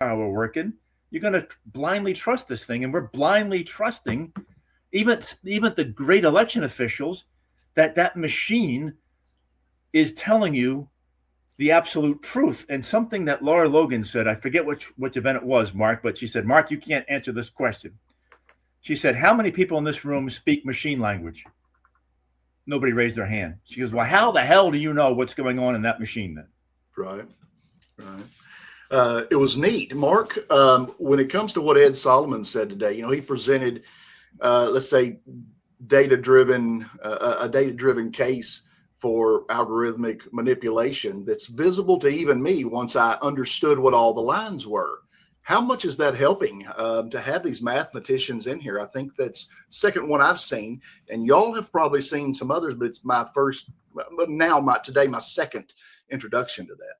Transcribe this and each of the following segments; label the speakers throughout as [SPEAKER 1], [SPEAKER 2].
[SPEAKER 1] how we're working. You're going to blindly trust this thing, and we're blindly trusting even the great election officials that machine is telling you the absolute truth. And something that Laura Logan said, I forget which event it was, Mark, but she said, Mark, you can't answer this question. She said, how many people in this room speak machine language? Nobody raised their hand. She goes, well, how the hell do you know what's going on in that machine then?
[SPEAKER 2] Right, right. It was neat, Mark. When it comes to what Ed Solomon said today, he presented, let's say, a data-driven case for algorithmic manipulation that's visible to even me once I understood what all the lines were. How much is that helping to have these mathematicians in here? I think that's the second one I've seen, and y'all have probably seen some others, but it's my first, my second introduction to that.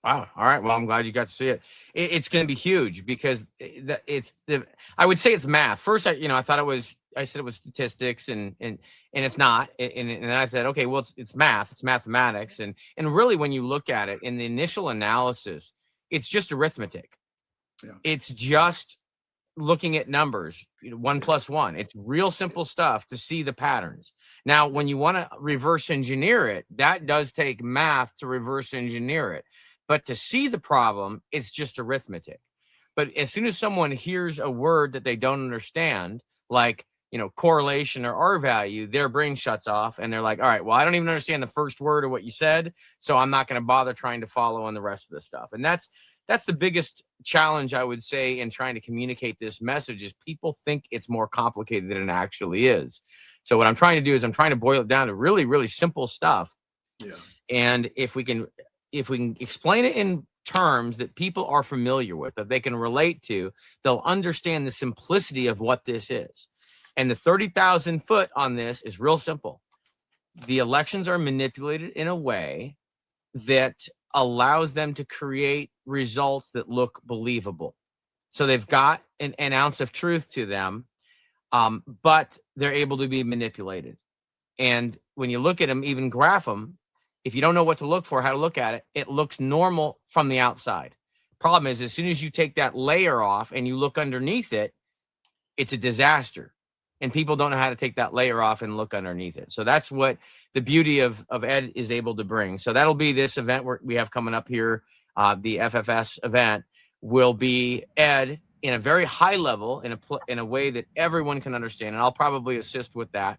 [SPEAKER 3] Wow. All right. Well, I'm glad you got to see it. It's going to be huge because I would say it's math. First, I thought I said it was statistics and it's not. And I said, okay, well, it's math, it's mathematics. And really, when you look at it in the initial analysis, it's just arithmetic. Yeah. It's just looking at numbers, 1 + 1. It's real simple stuff to see the patterns. Now, when you want to reverse engineer it, that does take math to reverse engineer it. But to see the problem, it's just arithmetic. But as soon as someone hears a word that they don't understand, like, correlation or R value, their brain shuts off and they're like, all right, well, I don't even understand the first word of what you said, so I'm not going to bother trying to follow on the rest of the stuff. And that's the biggest challenge, I would say, in trying to communicate this message is people think it's more complicated than it actually is. So what I'm trying to do is I'm trying to boil it down to really, really simple stuff. Yeah. And if we can explain it in terms that people are familiar with, that they can relate to, they'll understand the simplicity of what this is. And the 30,000 foot on this is real simple. The elections are manipulated in a way that allows them to create results that look believable. So they've got an ounce of truth to them, but they're able to be manipulated. And when you look at them, even graph them, if you don't know what to look for, how to look at it, it looks normal from the outside. Problem is, as soon as you take that layer off and you look underneath it, it's a disaster. And people don't know how to take that layer off and look underneath it. So that's what the beauty of Ed is able to bring. So that'll be this event we have coming up here. The FFS event will be Ed in a very high level, in a way that everyone can understand. And I'll probably assist with that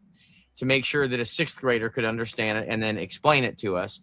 [SPEAKER 3] to make sure that a 6th grader could understand it and then explain it to us.